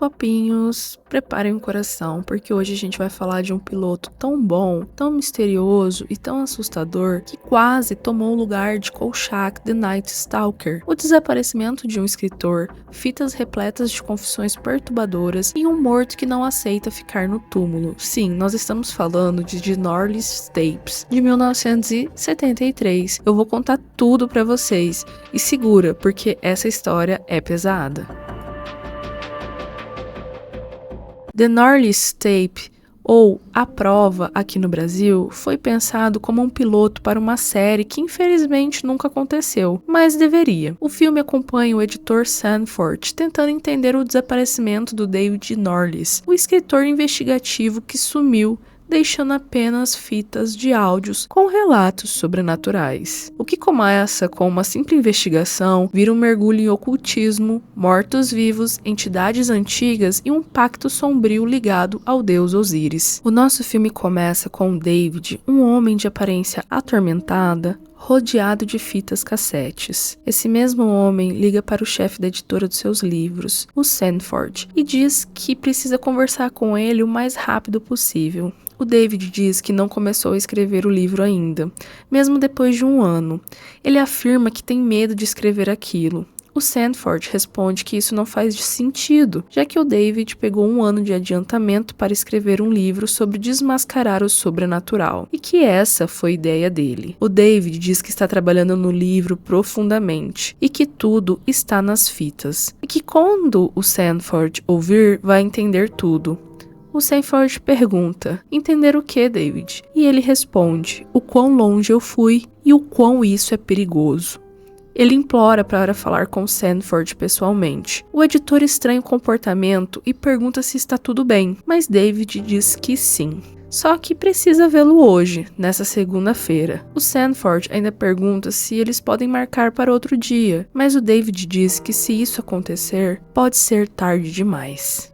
Papinhos, preparem o coração, porque hoje a gente vai falar de um piloto tão bom, tão misterioso e tão assustador que quase tomou o lugar de Kolchak the Night Stalker. O desaparecimento de um escritor, fitas repletas de confissões perturbadoras e um morto que não aceita ficar no túmulo. Sim, nós estamos falando de The Norliss Tapes, de 1973. Eu vou contar tudo pra vocês e segura, porque essa história é pesada. The Norliss Tape, ou A Prova aqui no Brasil, foi pensado como um piloto para uma série que infelizmente nunca aconteceu, mas deveria. O filme acompanha o editor Sanford tentando entender o desaparecimento do David Norliss, o escritor investigativo que sumiu, deixando apenas fitas de áudios com relatos sobrenaturais. O que começa com uma simples investigação vira um mergulho em ocultismo, mortos-vivos, entidades antigas e um pacto sombrio ligado ao deus Osíris. O nosso filme começa com David, um homem de aparência atormentada, rodeado de fitas cassetes. Esse mesmo homem liga para o chefe da editora dos seus livros, o Sanford, e diz que precisa conversar com ele o mais rápido possível. O David diz que não começou a escrever o livro ainda, mesmo depois de um ano. Ele afirma que tem medo de escrever aquilo. O Sanford responde que isso não faz sentido, já que o David pegou um ano de adiantamento para escrever um livro sobre desmascarar o sobrenatural, e que essa foi a ideia dele. O David diz que está trabalhando no livro profundamente, e que tudo está nas fitas, e que quando o Sanford ouvir, vai entender tudo. O Sanford pergunta, entender o que, David? E ele responde, o quão longe eu fui e o quão isso é perigoso. Ele implora para falar com Sanford pessoalmente. O editor estranha o comportamento e pergunta se está tudo bem, mas David diz que sim. Só que precisa vê-lo hoje, nessa segunda-feira. O Sanford ainda pergunta se eles podem marcar para outro dia, mas o David diz que se isso acontecer, pode ser tarde demais.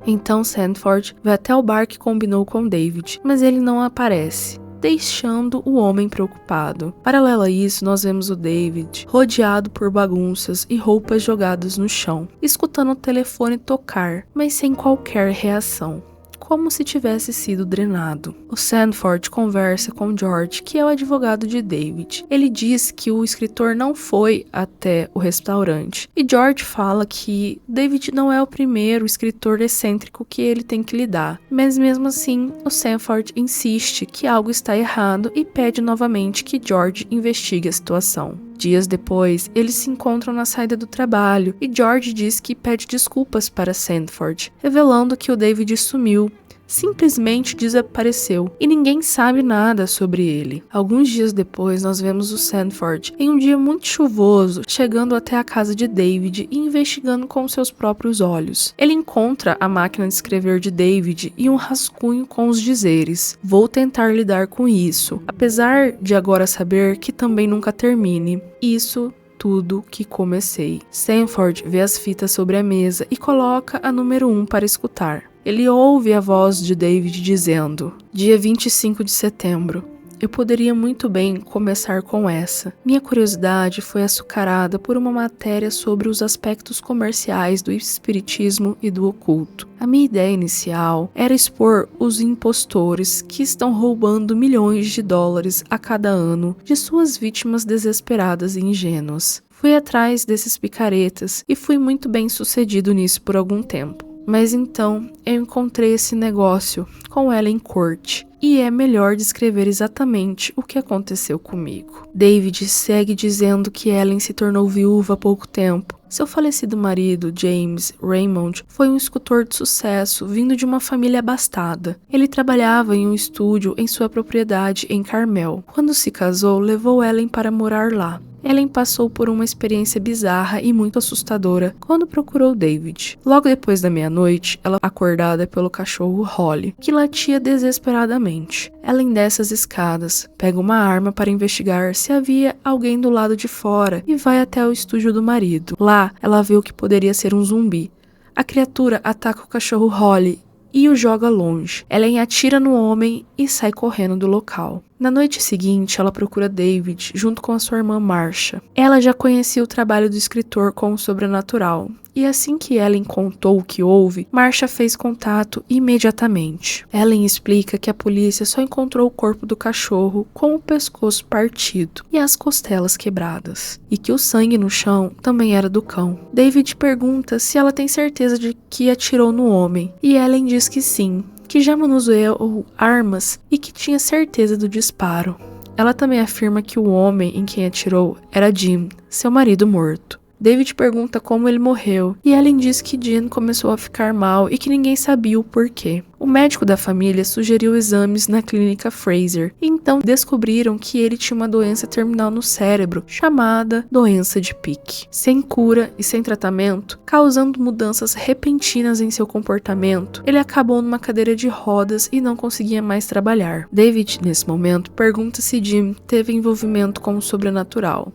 Então Sanford vai até o bar que combinou com David, mas ele não aparece, deixando o homem preocupado. Paralelo a isso, nós vemos o David rodeado por bagunças e roupas jogadas no chão, escutando o telefone tocar, mas sem qualquer reação, como se tivesse sido drenado. O Sanford conversa com George, que é o advogado de David. Ele diz que o escritor não foi até o restaurante, e George fala que David não é o primeiro escritor excêntrico que ele tem que lidar. Mas mesmo assim, o Sanford insiste que algo está errado e pede novamente que George investigue a situação. Dias depois, eles se encontram na saída do trabalho e George diz que pede desculpas para Sanford, revelando que o David sumiu, simplesmente desapareceu e ninguém sabe nada sobre ele. Alguns dias depois, nós vemos o Sanford em um dia muito chuvoso, chegando até a casa de David e investigando com seus próprios olhos. Ele encontra a máquina de escrever de David e um rascunho com os dizeres: "Vou tentar lidar com isso, apesar de agora saber que também nunca termine. Isso tudo que comecei." Sanford vê as fitas sobre a mesa e coloca a número 1 para escutar. Ele ouve a voz de David dizendo, dia 25 de setembro, eu poderia muito bem começar com essa. Minha curiosidade foi açucarada por uma matéria sobre os aspectos comerciais do espiritismo e do oculto. A minha ideia inicial era expor os impostores que estão roubando milhões de dólares a cada ano de suas vítimas desesperadas e ingênuas. Fui atrás desses picaretas e fui muito bem sucedido nisso por algum tempo. Mas então eu encontrei esse negócio com ela em corte. E é melhor descrever exatamente o que aconteceu comigo. David segue dizendo que Ellen se tornou viúva há pouco tempo. Seu falecido marido, James Raymond, foi um escultor de sucesso vindo de uma família abastada. Ele trabalhava em um estúdio em sua propriedade em Carmel. Quando se casou, levou Ellen para morar lá. Ellen passou por uma experiência bizarra e muito assustadora quando procurou David. Logo depois da meia-noite, ela acordada pelo cachorro Holly, que latia desesperadamente. Ellen desce as escadas, pega uma arma para investigar se havia alguém do lado de fora e vai até o estúdio do marido. Lá, ela vê o que poderia ser um zumbi. A criatura ataca o cachorro Holly e o joga longe. Ellen atira no homem e sai correndo do local. Na noite seguinte, ela procura David junto com a sua irmã Marcia. Ela já conhecia o trabalho do escritor com o sobrenatural, e assim que Ellen contou o que houve, Marcia fez contato imediatamente. Ellen explica que a polícia só encontrou o corpo do cachorro com o pescoço partido e as costelas quebradas, e que o sangue no chão também era do cão. David pergunta se ela tem certeza de que atirou no homem, e Ellen diz que sim, que já manuseou armas e que tinha certeza do disparo. Ela também afirma que o homem em quem atirou era Jim, seu marido morto. David pergunta como ele morreu, e Ellen diz que Jim começou a ficar mal e que ninguém sabia o porquê. O médico da família sugeriu exames na clínica Fraser, e então descobriram que ele tinha uma doença terminal no cérebro, chamada doença de Pick. Sem cura e sem tratamento, causando mudanças repentinas em seu comportamento, ele acabou numa cadeira de rodas e não conseguia mais trabalhar. David, nesse momento, pergunta se Jim teve envolvimento com o sobrenatural,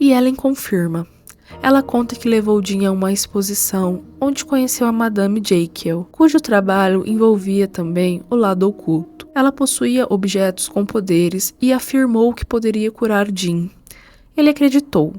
e Ellen confirma. Ela conta que levou Jim a uma exposição onde conheceu a Madame Jekyll, cujo trabalho envolvia também o lado oculto. Ela possuía objetos com poderes e afirmou que poderia curar Jim. Ele acreditou.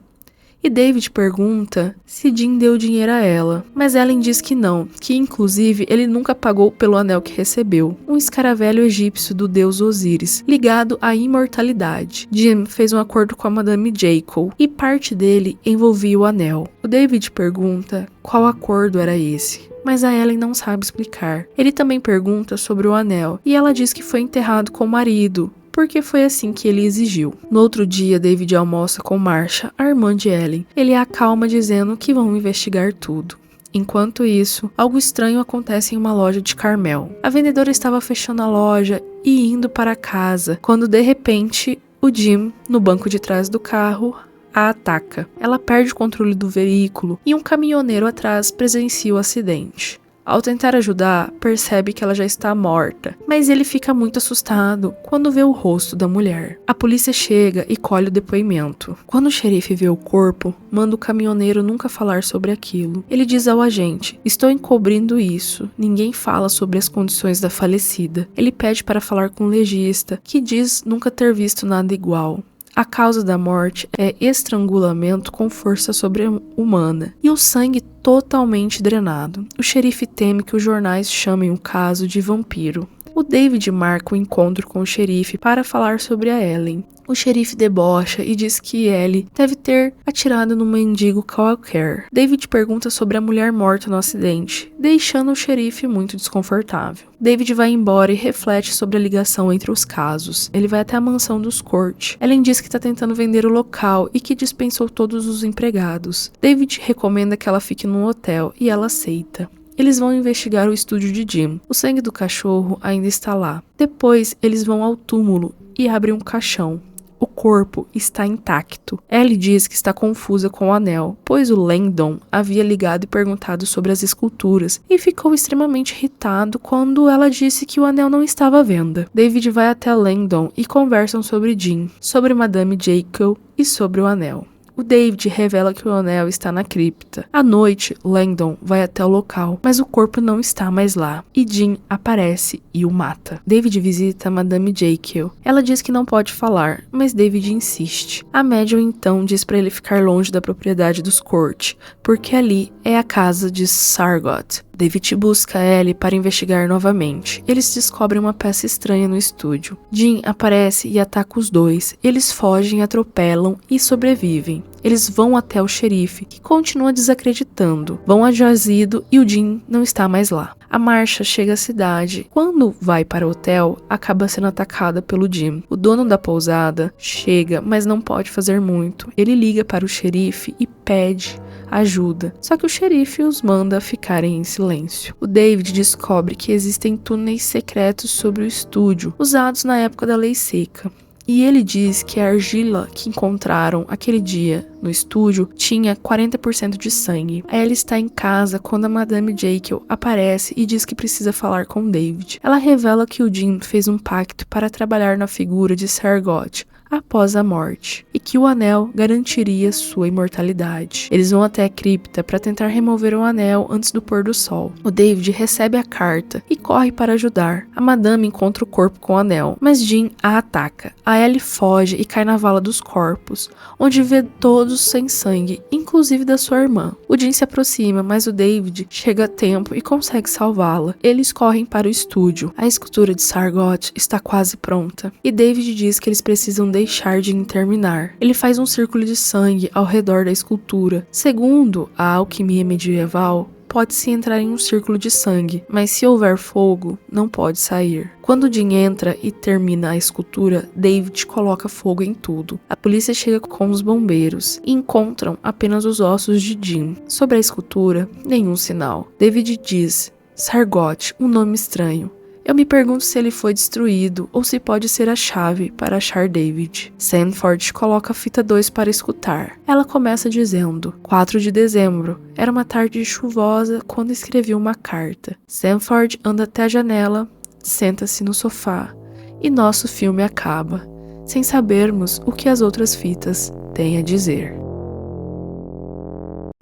E David pergunta se Jim deu dinheiro a ela, mas Ellen diz que não, que inclusive ele nunca pagou pelo anel que recebeu, um escaravelho egípcio do deus Osíris, ligado à imortalidade. Jim fez um acordo com a Madame Jekyll e parte dele envolvia o anel. O David pergunta qual acordo era esse, mas a Ellen não sabe explicar. Ele também pergunta sobre o anel e ela diz que foi enterrado com o marido, porque foi assim que ele exigiu. No outro dia, David almoça com Marcia, a irmã de Ellen. Ele a acalma dizendo que vão investigar tudo. Enquanto isso, algo estranho acontece em uma loja de Carmel. A vendedora estava fechando a loja e indo para casa, quando de repente, o Jim, no banco de trás do carro, a ataca. Ela perde o controle do veículo e um caminhoneiro atrás presencia o acidente. Ao tentar ajudar, percebe que ela já está morta, mas ele fica muito assustado quando vê o rosto da mulher. A polícia chega e colhe o depoimento. Quando o xerife vê o corpo, manda o caminhoneiro nunca falar sobre aquilo. Ele diz ao agente: "Estou encobrindo isso, ninguém fala sobre as condições da falecida." Ele pede para falar com o legista, que diz nunca ter visto nada igual. A causa da morte é estrangulamento com força sobre-humana e o sangue totalmente drenado. O xerife teme que os jornais chamem o caso de vampiro. O David marca o encontro com o xerife para falar sobre a Ellen. O xerife debocha e diz que Ellie deve ter atirado num mendigo qualquer. David pergunta sobre a mulher morta no acidente, deixando o xerife muito desconfortável. David vai embora e reflete sobre a ligação entre os casos. Ele vai até a mansão dos Court. Ellen diz que está tentando vender o local e que dispensou todos os empregados. David recomenda que ela fique num hotel e ela aceita. Eles vão investigar o estúdio de Jim. O sangue do cachorro ainda está lá. Depois, eles vão ao túmulo e abrem um caixão. O corpo está intacto. Ellie diz que está confusa com o anel, pois o Langdon havia ligado e perguntado sobre as esculturas e ficou extremamente irritado quando ela disse que o anel não estava à venda. David vai até Langdon e conversam sobre Jim, sobre Madame Jekyll e sobre o anel. O David revela que o anel está na cripta. À noite, Langdon vai até o local, mas o corpo não está mais lá. E Jim aparece e o mata. David visita Madame Jekyll. Ela diz que não pode falar, mas David insiste. A médium então diz para ele ficar longe da propriedade dos Court, porque ali é a casa de Sargot. David busca Ellie para investigar novamente. Eles descobrem uma peça estranha no estúdio. Jim aparece e ataca os dois. Eles fogem, atropelam e sobrevivem. Eles vão até o xerife, que continua desacreditando. Vão a jazido e o Jim não está mais lá. A Marcia chega à cidade. Quando vai para o hotel, acaba sendo atacada pelo Jim. O dono da pousada chega, mas não pode fazer muito. Ele liga para o xerife e pede ajuda, só que o xerife os manda ficarem em silêncio. O David descobre que existem túneis secretos sobre o estúdio, usados na época da Lei Seca. E ele diz que a argila que encontraram aquele dia no estúdio tinha 40% de sangue. Ela está em casa quando a Madame Jekyll aparece e diz que precisa falar com David. Ela revela que o Jim fez um pacto para trabalhar na figura de Sargot, após a morte, e que o anel garantiria sua imortalidade. Eles vão até a cripta para tentar remover o anel antes do pôr do sol. O David recebe a carta e corre para ajudar. A madame encontra o corpo com o anel, mas Jean a ataca. A Ellie foge e cai na vala dos corpos, onde vê todos sem sangue, inclusive da sua irmã. O Jean se aproxima, mas o David chega a tempo e consegue salvá-la. Eles correm para o estúdio. A escultura de Sargot está quase pronta, e David diz que eles precisam deixar Jean terminar. Ele faz um círculo de sangue ao redor da escultura. Segundo a alquimia medieval, pode-se entrar em um círculo de sangue, mas se houver fogo, não pode sair. Quando Jean entra e termina a escultura, David coloca fogo em tudo. A polícia chega com os bombeiros e encontram apenas os ossos de Jean. Sobre a escultura, nenhum sinal. David diz: Sargot, um nome estranho. Eu me pergunto se ele foi destruído ou se pode ser a chave para achar David. Sanford coloca a fita 2 para escutar. Ela começa dizendo: 4 de dezembro. Era uma tarde chuvosa quando escrevi uma carta. Sanford anda até a janela, senta-se no sofá e nosso filme acaba, sem sabermos o que as outras fitas têm a dizer.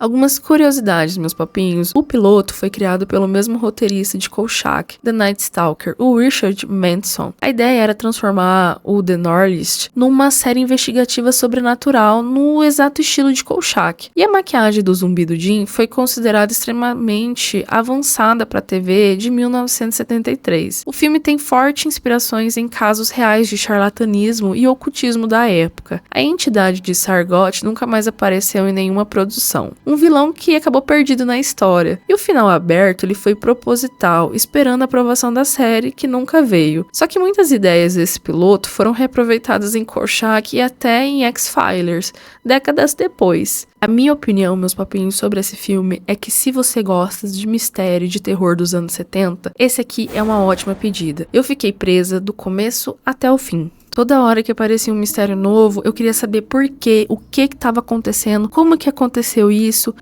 Algumas curiosidades, meus papinhos. O piloto foi criado pelo mesmo roteirista de Kolchak, The Night Stalker, o Richard Manson. A ideia era transformar o The Norlist numa série investigativa sobrenatural no exato estilo de Kolchak. E a maquiagem do zumbi do Jean foi considerada extremamente avançada para a TV de 1973. O filme tem fortes inspirações em casos reais de charlatanismo e ocultismo da época. A entidade de Sargot nunca mais apareceu em nenhuma produção. Um vilão que acabou perdido na história. E o final aberto ele foi proposital, esperando a aprovação da série, que nunca veio. Só que muitas ideias desse piloto foram reaproveitadas em Kolchak e até em X-Files, décadas depois. A minha opinião, meus papinhos, sobre esse filme é que se você gosta de mistério e de terror dos anos 70, esse aqui é uma ótima pedida. Eu fiquei presa do começo até o fim. Toda hora que aparecia um mistério novo, eu queria saber por quê, o que estava acontecendo, como que aconteceu isso.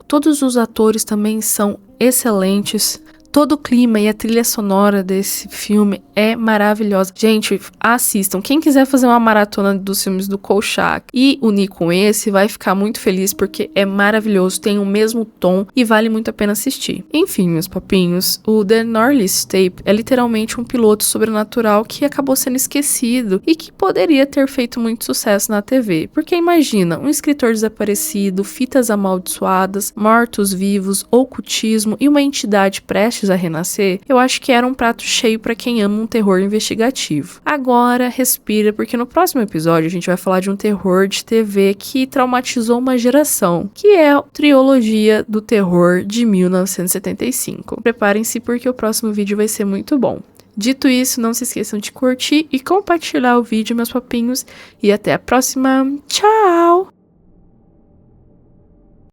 Todos os atores também são excelentes. Todo o clima e a trilha sonora desse filme é maravilhosa. Gente, assistam. Quem quiser fazer uma maratona dos filmes do Kolchak e unir com esse, vai ficar muito feliz porque é maravilhoso, tem o mesmo tom e vale muito a pena assistir. Enfim, meus papinhos, o The Norlist Tape é literalmente um piloto sobrenatural que acabou sendo esquecido e que poderia ter feito muito sucesso na TV. Porque imagina, um escritor desaparecido, fitas amaldiçoadas, mortos-vivos, ocultismo e uma entidade prestes a renascer, eu acho que era um prato cheio para quem ama um terror investigativo. Agora, respira, porque no próximo episódio a gente vai falar de um terror de TV que traumatizou uma geração, que é a trilogia do terror de 1975. Preparem-se porque o próximo vídeo vai ser muito bom. Dito isso, não se esqueçam de curtir e compartilhar o vídeo, meus papinhos, e até a próxima. Tchau!